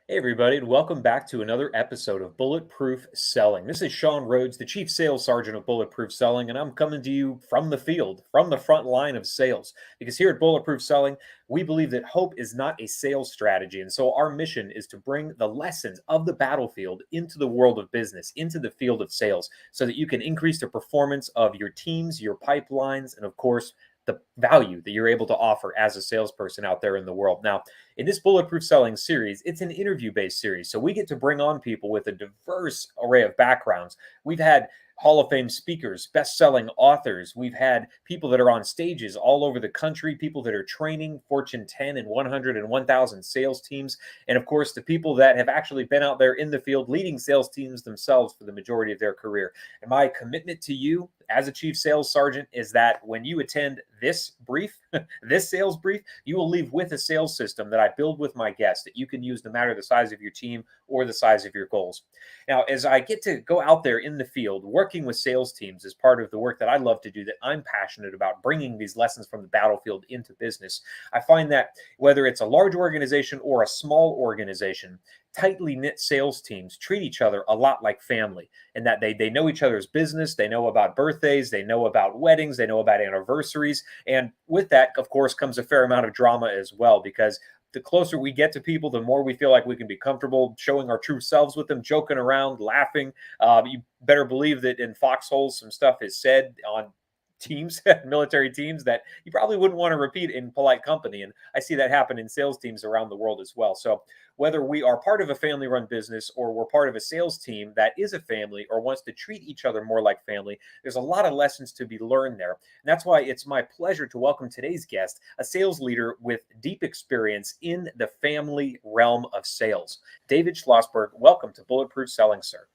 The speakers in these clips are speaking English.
Hey, everybody, and welcome back to another episode of Bulletproof Selling. This is Sean Rhodes, the Chief Sales Sergeant of Bulletproof Selling, and I'm coming to you from the field, from the front line of sales. Because here at Bulletproof Selling, we believe that hope is not a sales strategy. And so our mission is to bring the lessons of the battlefield into the world of business, into the field of sales, so that you can increase the performance of your teams, your pipelines, and of course, the value that you're able to offer as a salesperson out there in the world. Now, in this Bulletproof Selling series, it's an interview based series. So we get to bring on people with a diverse array of backgrounds. We've had Hall of Fame speakers, best selling authors. We've had people that are on stages all over the country, people that are training Fortune 10 and 100 and 1,000 sales teams. And of course, the people that have actually been out there in the field leading sales teams themselves for the majority of their career. And my commitment to you as a chief sales sergeant is that when you attend this brief, this sales brief, you will leave with a sales system that I build with my guests that you can use no matter the size of your team or the size of your goals. Now, as I get to go out there in the field, working with sales teams is part of the work that I love to do, that I'm passionate about, bringing these lessons from the battlefield into business. I find that whether it's a large organization or a small organization, tightly knit sales teams treat each other a lot like family, and that they know each other's business. They know about birthdays, they know about weddings, they know about anniversaries. And with that, of course, comes a fair amount of drama as well, because the closer we get to people, the more we feel like we can be comfortable showing our true selves with them, joking around, laughing. You better believe that in foxholes, some stuff is said on teams, military teams, that you probably wouldn't want to repeat in polite company. And I see that happen in sales teams around the world as well. So whether we are part of a family run business or we're part of a sales team that is a family or wants to treat each other more like family, there's a lot of lessons to be learned there. And that's why it's my pleasure to welcome today's guest, a sales leader with deep experience in the family realm of sales. David Schlosberg, welcome to Bulletproof Selling, sir.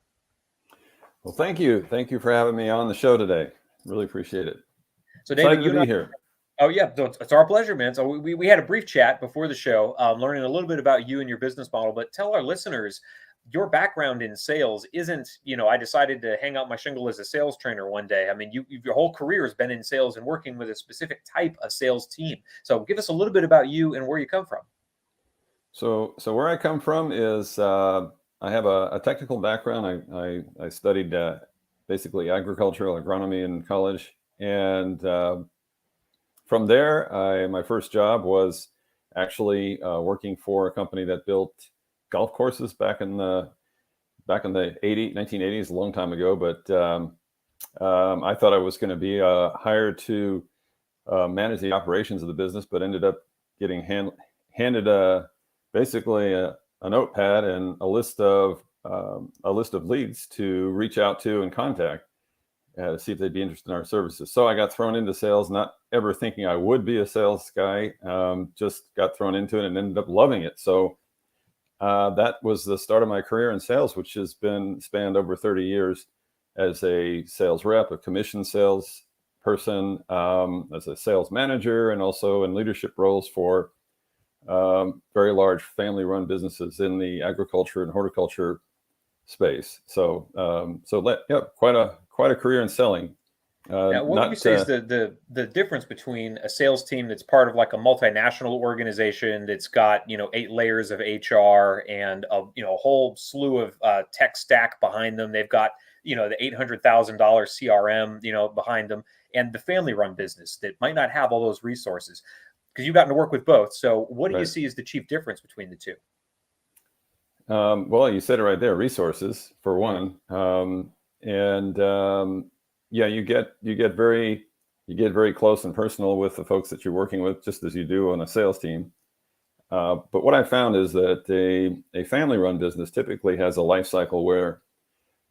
Well, thank you. Thank you for having me on the show today. Really appreciate it. So David, Excited you to and I, be here. oh yeah, so it's our pleasure, man. So we had a brief chat before the show, learning a little bit about you and your business model, but tell our listeners, your background in sales isn't, I decided to hang out my shingle as a sales trainer one day. I mean, your whole career has been in sales and working with a specific type of sales team. So give us a little bit about you and where you come from. So where I come from is I have a technical background. I studied basically agricultural agronomy in college, and from there, my first job was actually working for a company that built golf courses back in the 1980s, a long time ago. But I thought I was going to be hired to manage the operations of the business, but ended up getting handed basically a notepad and a list of leads to reach out to and contact to see if they'd be interested in our services. So I got thrown into sales, not ever thinking I would be a sales guy. Just got thrown into it and ended up loving it. So that was the start of my career in sales, which has been spanned over 30 years as a sales rep, a commission sales person, as a sales manager, and also in leadership roles for very large family-run businesses in the agriculture and horticulture space. So, quite a career in selling. Now, what would you say is the difference between a sales team that's part of like a multinational organization that's got 8 layers of HR and a whole slew of tech stack behind them? They've got the $800,000 CRM behind them, and the family-run business that might not have all those resources, because you've gotten to work with both. So, what do you see as the chief difference between the two? Well, you said it right there: resources for one, yeah, you get very close and personal with the folks that you're working with, just as you do on a sales team. But what I found is that a family-run business typically has a life cycle where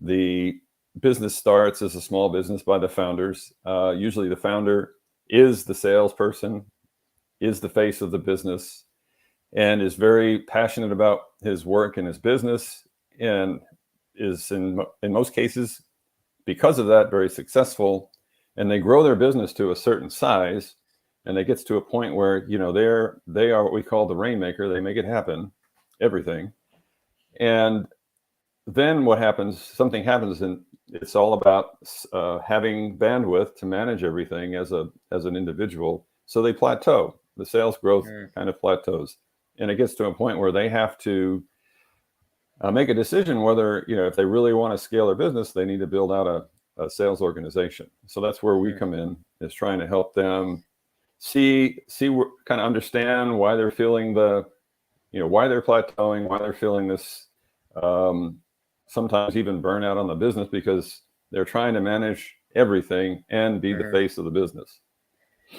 the business starts as a small business by the founders. Usually, the founder is the salesperson, is the face of the business, and is very passionate about his work and his business, and is in most cases, because of that, very successful. And they grow their business to a certain size, and it gets to a point where they are what we call the rainmaker. They make it happen, everything. And then what happens? Something happens, and it's all about having bandwidth to manage everything as an individual. So they plateau. The sales growth kind of plateaus. And it gets to a point where they have to make a decision whether, if they really want to scale their business, they need to build out a sales organization. So that's where we come in, is trying to help them see kind of understand why they're feeling why they're plateauing, why they're feeling this, sometimes even burnout on the business, because they're trying to manage everything and be the face of the business.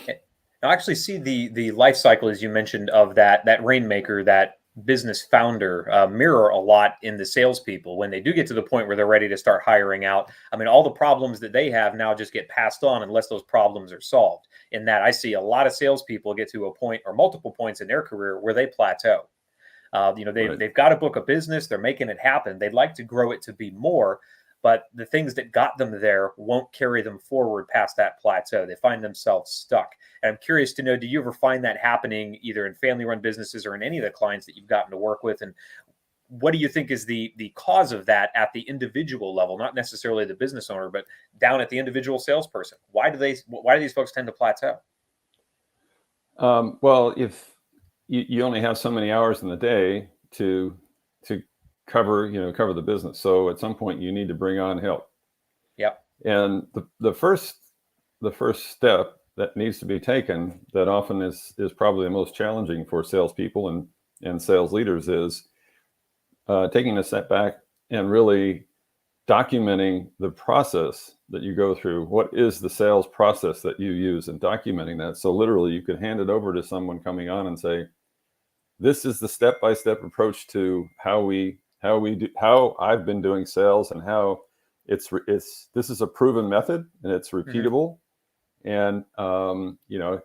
I actually see the life cycle, as you mentioned, of that rainmaker, that business founder, mirror a lot in the salespeople when they do get to the point where they're ready to start hiring out. I mean, all the problems that they have now just get passed on unless those problems are solved. In that, I see a lot of salespeople get to a point or multiple points in their career where they plateau. They've got a book of business, they're making it happen. They'd like to grow it to be more, but the things that got them there won't carry them forward past that plateau. They find themselves stuck. And I'm curious to know, do you ever find that happening either in family-run businesses or in any of the clients that you've gotten to work with? And what do you think is the cause of that at the individual level, not necessarily the business owner, but down at the individual salesperson? Why do these folks tend to plateau? Well, if you only have so many hours in the day to cover the business, so at some point you need to bring on help. Yep. And the first step that needs to be taken, that often is probably the most challenging for salespeople and sales leaders, is taking a step back and really documenting the process that you go through. What is the sales process that you use, and documenting that. So literally you could hand it over to someone coming on and say, this is the step-by-step approach to how I've been doing sales, and how this is a proven method, and it's repeatable. And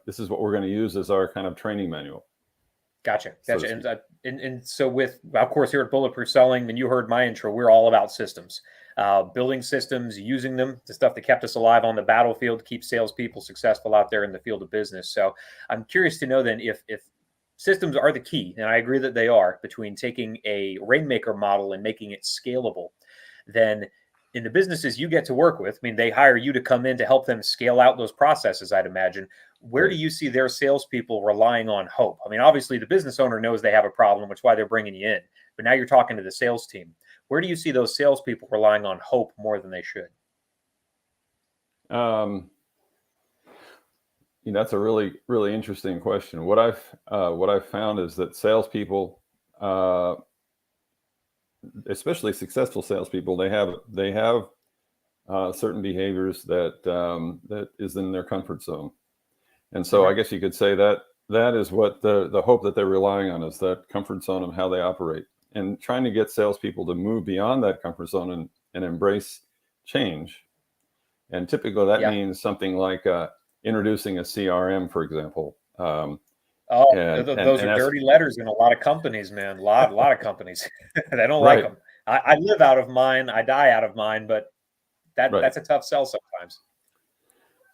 this is what we're going to use as our kind of training manual. Gotcha. And so with, of course, here at Bulletproof Selling, and you heard my intro, we're all about systems, building systems, using them, the stuff that kept us alive on the battlefield, keep salespeople successful out there in the field of business. So I'm curious to know then, if systems are the key, and I agree that they are, between taking a rainmaker model and making it scalable, then in the businesses you get to work with, I mean, they hire you to come in to help them scale out those processes, I'd imagine. Where do you see their salespeople relying on hope? I mean, obviously the business owner knows they have a problem, which is why they're bringing you in. But now you're talking to the sales team. Where do you see those salespeople relying on hope more than they should? That's a really, really interesting question. What I've found is that salespeople, especially successful salespeople, they have certain behaviors that is in their comfort zone. And so I guess you could say that is what the hope that they're relying on, is that comfort zone of how they operate, and trying to get salespeople to move beyond that comfort zone and embrace change. And typically that means something like introducing a CRM, for example. Those are dirty letters in a lot of companies, man. A lot of companies. They don't like them. I live out of mine. I die out of mine, but that's a tough sell sometimes.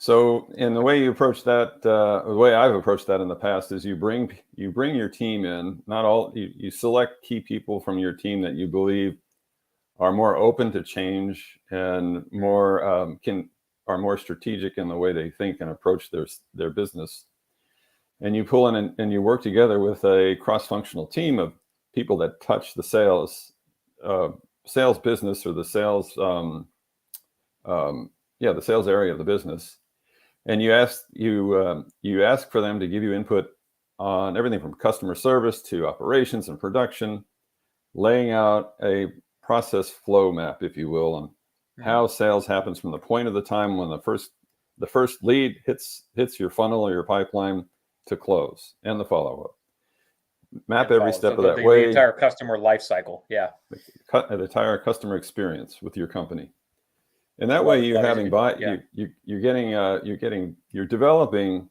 So, in the way you approach that, the way I've approached that in the past, is you bring your team in. You select key people from your team that you believe are more open to change and are more strategic in the way they think and approach their business. And you pull in and you work together with a cross-functional team of people that touch the sales business, or the sales the sales area of the business. And you ask for them to give you input on everything from customer service to operations and production, laying out a process flow map, if you will, on how sales happens from the point of the time when the first lead hits your funnel or your pipeline to close, and the follow-up. Map every step of that way. The entire customer life cycle. Yeah. The entire customer experience with your company. And that way you're developing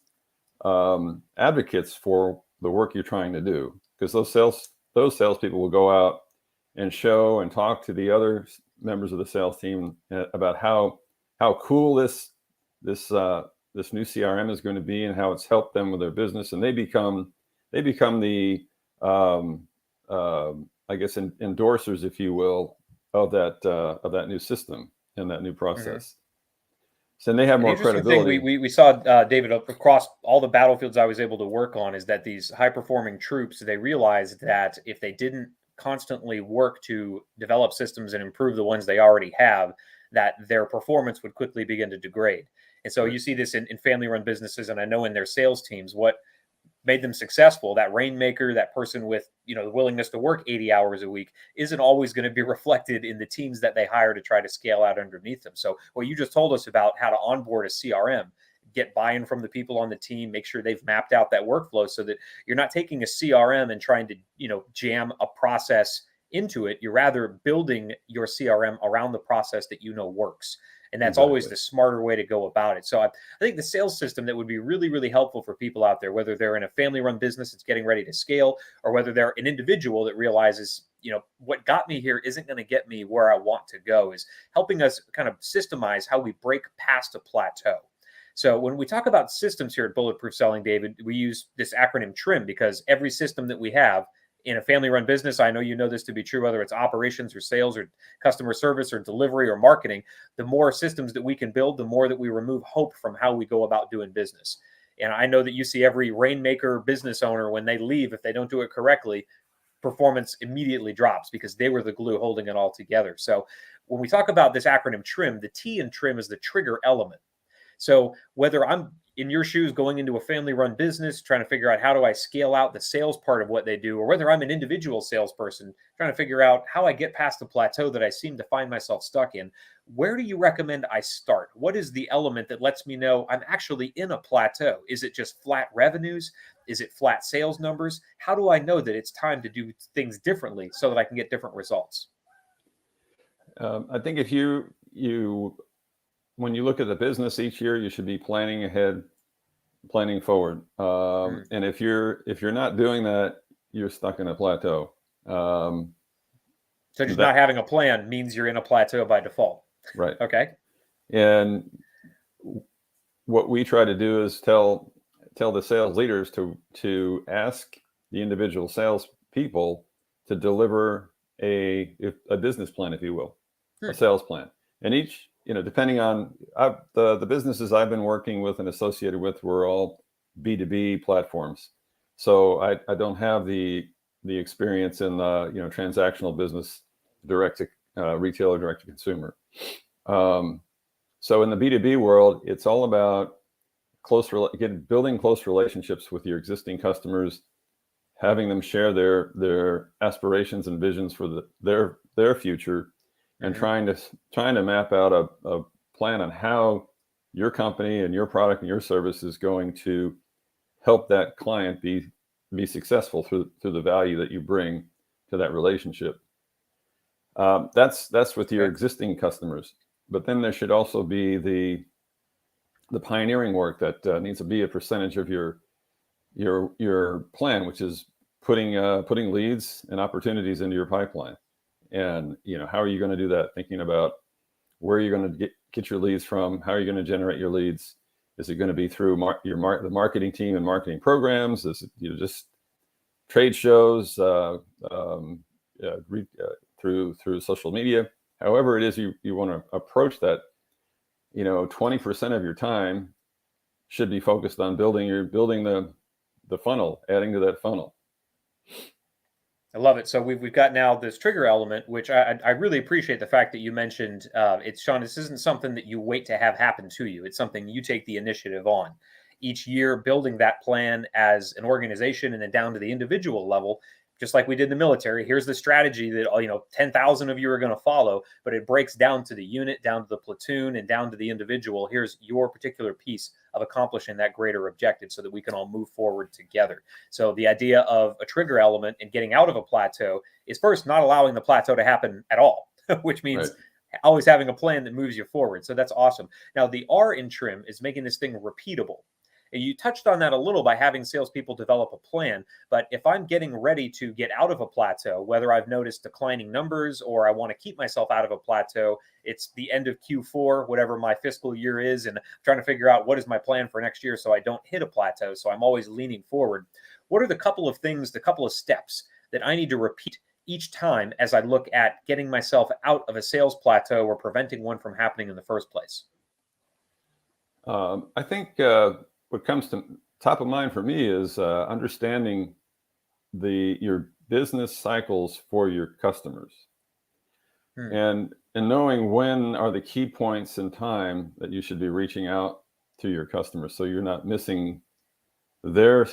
advocates for the work you're trying to do, because those salespeople will go out and show and talk to the other members of the sales team about how cool this new CRM is going to be, and how it's helped them with their business. And they become the endorsers, if you will, of that new system and that new process. So they have more credibility. We saw, David, across all the battlefields I was able to work on, is that these high performing troops, they realized that if they didn't constantly work to develop systems and improve the ones they already have, that their performance would quickly begin to degrade. And so Right. you see this in family-run businesses, and I know in their sales teams, what made them successful, that rainmaker, that person with, the willingness to work 80 hours a week, isn't always going to be reflected in the teams that they hire to try to scale out underneath them. So what you just told us about how to onboard a CRM, get buy-in from the people on the team, make sure they've mapped out that workflow so that you're not taking a CRM and trying to, jam a process into it. You're rather building your CRM around the process that works. And that's always Exactly. the smarter way to go about it. So I think the sales system that would be really, really helpful for people out there, whether they're in a family-run business that's getting ready to scale, or whether they're an individual that realizes, what got me here isn't going to get me where I want to go, is helping us kind of systemize how we break past a plateau. So when we talk about systems here at Bulletproof Selling, David, we use this acronym TRIM because every system that we have in a family-run business, I know you know this to be true, whether it's operations or sales or customer service or delivery or marketing, the more systems that we can build, the more that we remove hope from how we go about doing business. And I know that you see every rainmaker business owner, when they leave, if they don't do it correctly, performance immediately drops because they were the glue holding it all together. So when we talk about this acronym TRIM, the T in TRIM is the trigger element. So whether I'm in your shoes going into a family-run business, trying to figure out how do I scale out the sales part of what they do, or whether I'm an individual salesperson trying to figure out how I get past the plateau that I seem to find myself stuck in, where do you recommend I start? What is the element that lets me know I'm actually in a plateau? Is it just flat revenues? Is it flat sales numbers? How do I know that it's time to do things differently so that I can get different results? I think if you when you look at the business each year, you should be planning ahead, planning forward. Mm. And if you're not doing that, you're stuck in a plateau. So just That not having a plan means you're in a plateau by default. right. Okay. And what we try to do is tell the sales leaders to ask the individual sales people to deliver a business plan, if you will, a Hmm. sales plan. And each, depending on the businesses I've been working with and associated with, were all B2B platforms. So I don't have the experience in the transactional business, direct to retailer, direct to consumer. So in the B2B world, it's all about building close relationships with your existing customers, having them share their aspirations and visions for their future, and Mm-hmm. trying to map out a plan on how your company and your product and your service is going to help that client be successful through the value that you bring to that relationship. That's with your Okay. existing customers, but then there should also be the pioneering work that needs to be a percentage of your plan, which is putting leads and opportunities into your pipeline. And how are you going to do that? Thinking about where you're going to get your leads from. How are you going to generate your leads? Is it going to be through the marketing team and marketing programs? Is it just trade shows, through social media? However it is you want to approach that, 20% of your time should be focused on building the funnel, adding to that funnel. I love it. So we've got now this trigger element, which I really appreciate the fact that you mentioned. It's Sean. This isn't something that you wait to have happen to you. It's something you take the initiative on each year, building that plan as an organization, and then down to the individual level. Just like we did in the military, here's the strategy that 10,000 of you are going to follow, but it breaks down to the unit, down to the platoon, and down to the individual. Here's your particular piece of accomplishing that greater objective, so that we can all move forward together. So the idea of a trigger element and getting out of a plateau is first not allowing the plateau to happen at all, which Right. means always having a plan that moves you forward. So that's awesome. Now the R in trim is making this thing repeatable. And you touched on that a little by having salespeople develop a plan. But if I'm getting ready to get out of a plateau, whether I've noticed declining numbers or I want to keep myself out of a plateau, it's the end of Q4, whatever my fiscal year is, and I'm trying to figure out what is my plan for next year so I don't hit a plateau. So I'm always leaning forward. What are the couple of things, the couple of steps that I need to repeat each time as I look at getting myself out of a sales plateau or preventing one from happening in the first place? I think what comes to top of mind for me is understanding business cycles for your customers, Hmm. and knowing when are the key points in time that you should be reaching out to your customers, so you're not missing their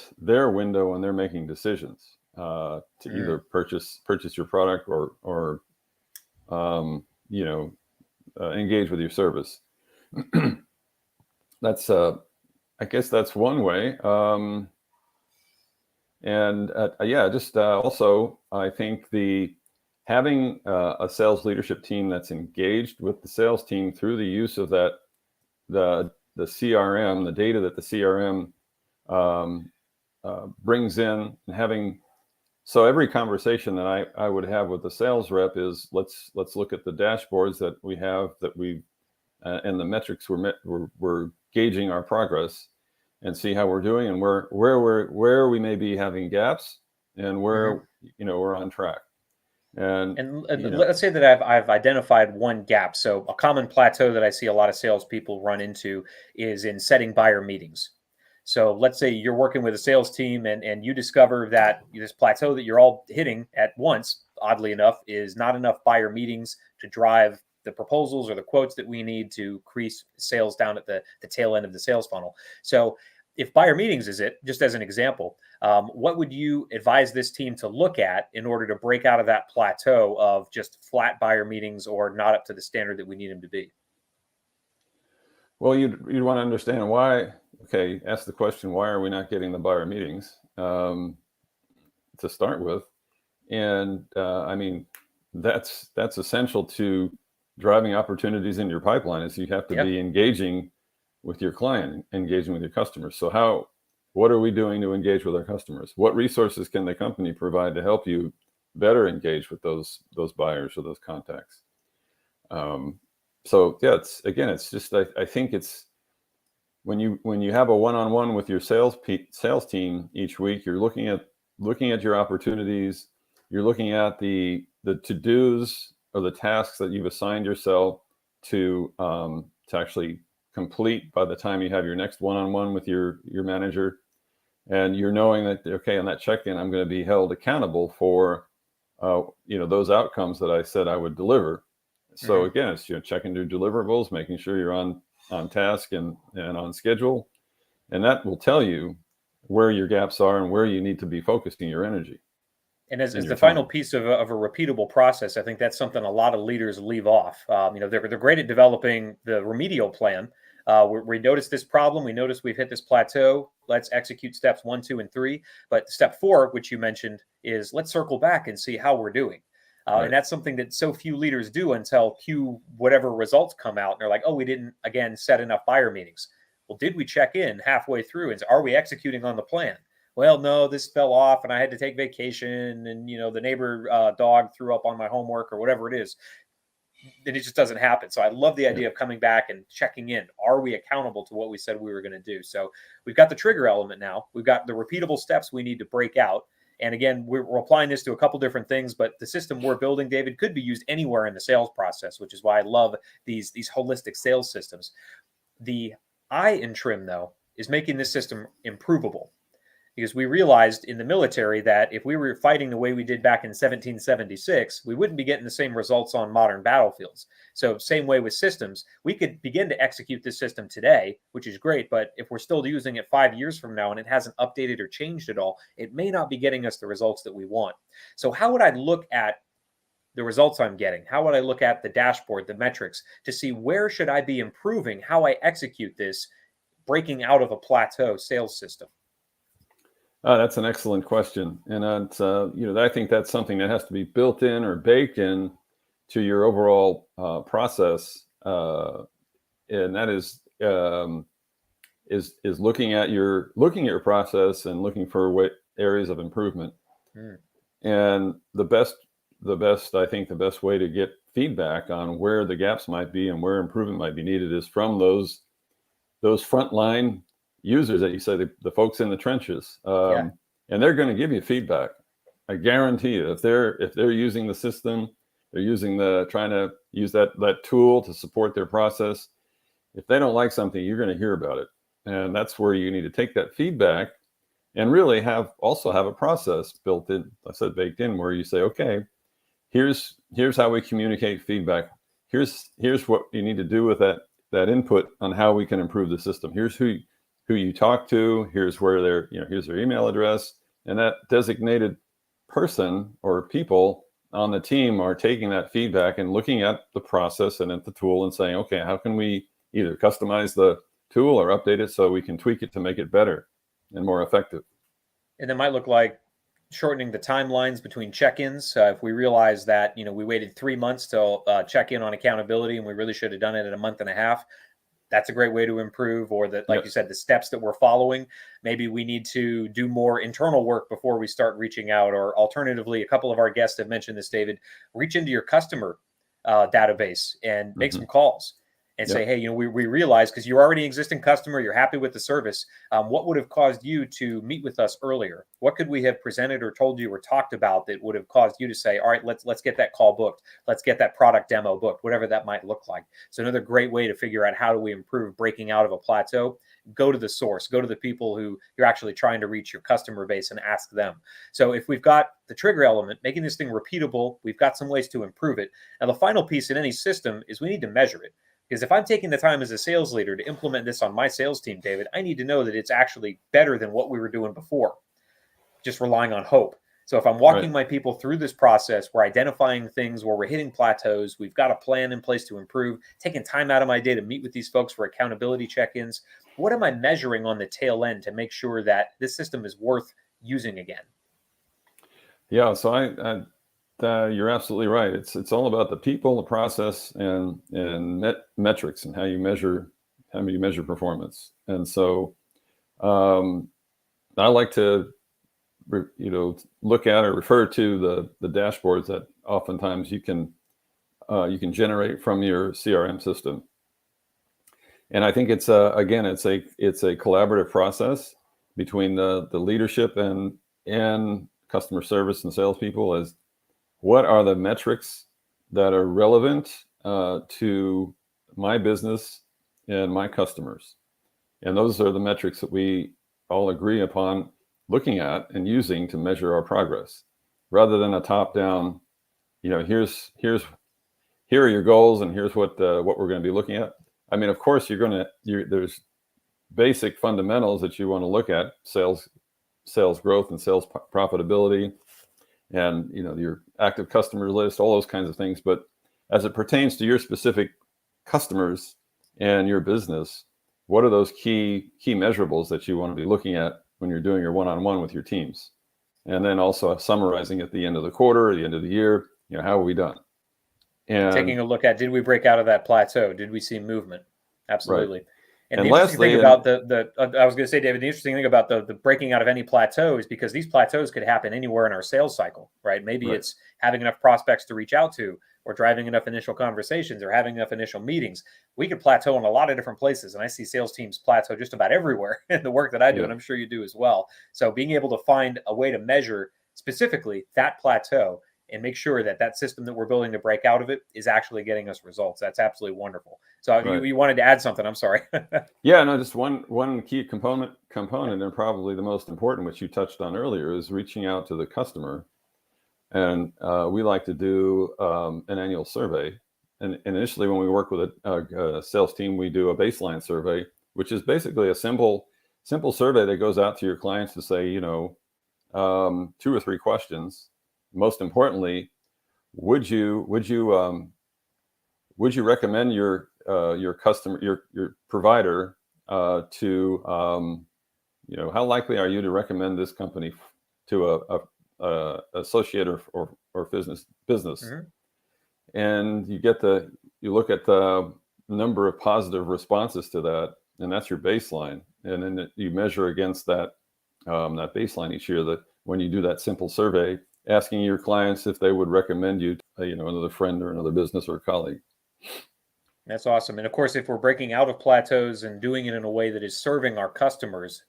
window when they're making decisions to either purchase your product or engage with your service. That's I guess that's one way. Also, I think having a sales leadership team that's engaged with the sales team through the use of the CRM, the data that the CRM brings in, and so every conversation that I would have with the sales rep is let's look at the dashboards that we have, and the metrics we're gauging our progress, and see how we're doing, and where we may be having gaps, and where we're on track. And let's say that I've identified one gap. So a common plateau that I see a lot of salespeople run into is in setting buyer meetings. So let's say you're working with a sales team and you discover that this plateau that you're all hitting at once, oddly enough, is not enough buyer meetings to drive the proposals or the quotes that we need to increase sales down at the tail end of the sales funnel. So if buyer meetings is it, just as an example, what would you advise this team to look at in order to break out of that plateau of just flat buyer meetings or not up to the standard that we need them to be? Well, you'd want to understand why. Okay, ask the question, why are we not getting the buyer meetings to start with? And I mean, that's essential to driving opportunities in your pipeline, is you have to be engaging with your client, engaging with your customers. So what are we doing to engage with our customers? What resources can the company provide to help you better engage with those buyers or those contacts? So yeah, it's just, I think it's when you have a one-on-one with your sales team each week, you're looking at your opportunities, you're looking at the to-dos or the tasks that you've assigned yourself to actually complete by the time you have your next one-on-one with your manager, and you're knowing that, okay, on that check-in, I'm going to be held accountable for those outcomes that I said I would deliver. So again, it's checking your deliverables, making sure you're on task and on schedule, and that will tell you where your gaps are and where you need to be focusing your energy. And as the final piece of a repeatable process, I think that's something a lot of leaders leave off. They're great at developing the remedial plan. We notice this problem. We notice we've hit this plateau. Let's execute steps 1, 2, and 3. But step 4, which you mentioned, is let's circle back and see how we're doing. And that's something that so few leaders do until whatever results come out. And they're like, oh, we didn't, again, set enough buyer meetings. Well, did we check in halfway through? And are we executing on the plan? Well, no, this fell off and I had to take vacation, and, the neighbor dog threw up on my homework or whatever it is. And it just doesn't happen. So I love the idea of coming back and checking in. Are we accountable to what we said we were going to do? So we've got the trigger element now. We've got the repeatable steps we need to break out. And again, we're applying this to a couple different things, but the system we're building, David, could be used anywhere in the sales process, which is why I love these holistic sales systems. The eye in trim, though, is making this system improvable. Because we realized in the military that if we were fighting the way we did back in 1776, we wouldn't be getting the same results on modern battlefields. So same way with systems, we could begin to execute this system today, which is great. But if we're still using it 5 years from now and it hasn't updated or changed at all, it may not be getting us the results that we want. So how would I look at the results I'm getting? How would I look at the dashboard, the metrics, to see where should I be improving how I execute this, breaking out of a plateau sales system? That's an excellent question, and I think that's something that has to be built in or baked in to your overall process, and that is looking at your process and looking for areas of improvement. And the best way to get feedback on where the gaps might be and where improvement might be needed is from those frontline users that you say, the folks in the trenches, and they're going to give you feedback. I guarantee you, if they're using the system, they're trying to use that tool to support their process. If they don't like something, you're going to hear about it, and that's where you need to take that feedback and really also have a process built in, I said baked in, where you say, okay, here's how we communicate feedback. Here's what you need to do with that input on how we can improve the system. Here's who you talk to. Here's where here's their email address, and that designated person or people on the team are taking that feedback and looking at the process and at the tool and saying, okay, how can we either customize the tool or update it so we can tweak it to make it better and more effective. And it might look like shortening the timelines between check-ins. If we realize that, we waited 3 months to check in on accountability and we really should have done it in a month and a half, that's a great way to improve. Or that, like you said, the steps that we're following, maybe we need to do more internal work before we start reaching out. Or alternatively, a couple of our guests have mentioned this, David, reach into your customer database and make some calls and say, hey, we realize, because you're already an existing customer, you're happy with the service. What would have caused you to meet with us earlier? What could we have presented or told you or talked about that would have caused you to say, all right, let's get that call booked. Let's get that product demo booked, whatever that might look like. So another great way to figure out how do we improve breaking out of a plateau. Go to the source, go to the people who you're actually trying to reach, your customer base, and ask them. So if we've got the trigger element, making this thing repeatable, we've got some ways to improve it. Now, the final piece in any system is we need to measure it. Because if I'm taking the time as a sales leader to implement this on my sales team, David, I need to know that it's actually better than what we were doing before, just relying on hope. So if I'm walking my people through this process, we're identifying things where we're hitting plateaus, we've got a plan in place to improve, taking time out of my day to meet with these folks for accountability check-ins. What am I measuring on the tail end to make sure that this system is worth using again? Yeah, so you're absolutely right. It's all about the people, the process, and metrics, and how you measure performance. And so I like to look at or refer to the dashboards that oftentimes you can generate from your CRM system. And I think it's a collaborative process between the leadership and customer service and salespeople. As what are the metrics that are relevant to my business and my customers? And those are the metrics that we all agree upon looking at and using to measure our progress, rather than a top-down, here are your goals and here's what we're going to be looking at. I mean, of course, there's basic fundamentals that you want to look at: sales growth and sales profitability, and your active customer list, all those kinds of things. But as it pertains to your specific customers and your business, what are those key measurables that you want to be looking at when you're doing your one-on-one with your teams? And then also summarizing at the end of the quarter, or the end of the year, how are we done? And taking a look at, did we break out of that plateau? Did we see movement? Absolutely. Right. And the interesting thing about I was going to say, David, the interesting thing about the breaking out of any plateau is because these plateaus could happen anywhere in our sales cycle, right? Maybe it's having enough prospects to reach out to, or driving enough initial conversations, or having enough initial meetings. We could plateau in a lot of different places. And I see sales teams plateau just about everywhere in the work that I do. And I'm sure you do as well. So being able to find a way to measure specifically that plateau and make sure that system that we're building to break out of it is actually getting us results. That's absolutely wonderful. So you wanted to add something. I'm sorry. Yeah, no, just one key component, and probably the most important, which you touched on earlier, is reaching out to the customer. And we like to do an annual survey. And initially, when we work with a sales team, we do a baseline survey, which is basically a simple survey that goes out to your clients to say, 2 or 3 questions. Most importantly, would you recommend your customer, your provider, to how likely are you to recommend this company to a associate or business? Mm-hmm. And you look at the number of positive responses to that, and that's your baseline. And then you measure against that baseline each year. That when you do that simple survey, asking your clients if they would recommend you to another friend or another business or colleague. That's awesome. And of course, if we're breaking out of plateaus and doing it in a way that is serving our customers,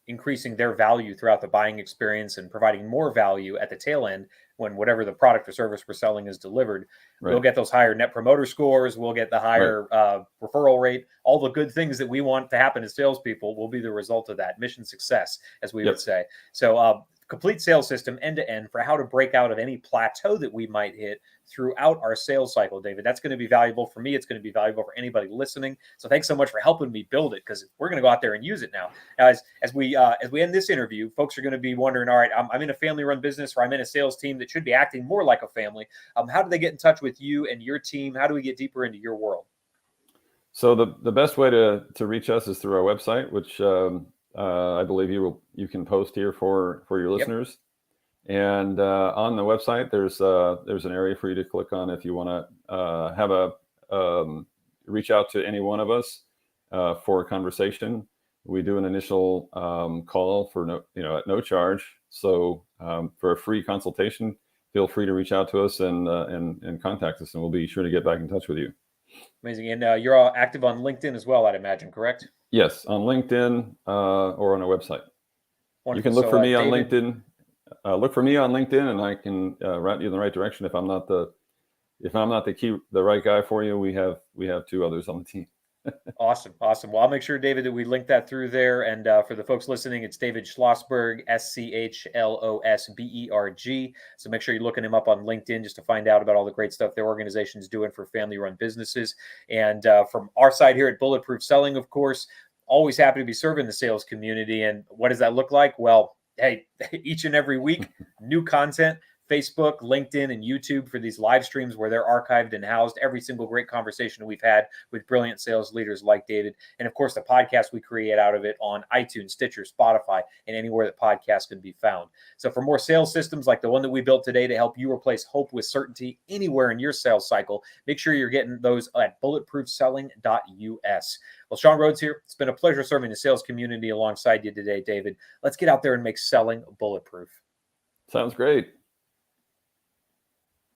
increasing their value throughout the buying experience and providing more value at the tail end when whatever the product or service we're selling is delivered. Right. We'll get those higher net promoter scores. We'll get the higher referral rate. All the good things that we want to happen as salespeople will be the result of that. Mission success, as we would say. So complete sales system end to end for how to break out of any plateau that we might hit throughout our sales cycle, David. That's going to be valuable for me. It's going to be valuable for anybody listening. So thanks so much for helping me build it, because we're going to go out there and use it now. Now, as we end this interview, folks are going to be wondering, all right, I'm in a family-run business, or I'm in a sales team that should be acting more like a family. How do they get in touch with you and your team? How do we get deeper into your world? So the best way to reach us is through our website, which I believe you can post here for your listeners. And on the website, there's an area for you to click on if you want to reach out to any one of us for a conversation. We do an initial call at no charge. So for a free consultation, feel free to reach out to us and contact us, and we'll be sure to get back in touch with you. Amazing. And you're all active on LinkedIn as well, I'd imagine, correct? Yes, on LinkedIn or on our website. Wonderful. You can look for me on LinkedIn. Look for me on LinkedIn, and I can route you in the right direction. If I'm not the right guy for you, we have two others on the team. Awesome. Well, I'll make sure, David, that we link that through there. And for the folks listening, it's David Schlosberg, Schlosberg. So make sure you're looking him up on LinkedIn just to find out about all the great stuff their organization's doing for family-run businesses. And from our side here at Bulletproof Selling, of course, always happy to be serving the sales community. And what does that look like? Well, hey, each and every week, new content. Facebook, LinkedIn, and YouTube for these live streams where they're archived and housed every single great conversation we've had with brilliant sales leaders like David. And of course, the podcast we create out of it on iTunes, Stitcher, Spotify, and anywhere that podcasts can be found. So for more sales systems like the one that we built today to help you replace hope with certainty anywhere in your sales cycle, make sure you're getting those at bulletproofselling.us. Well, Sean Rhodes here. It's been a pleasure serving the sales community alongside you today, David. Let's get out there and make selling bulletproof. Sounds great.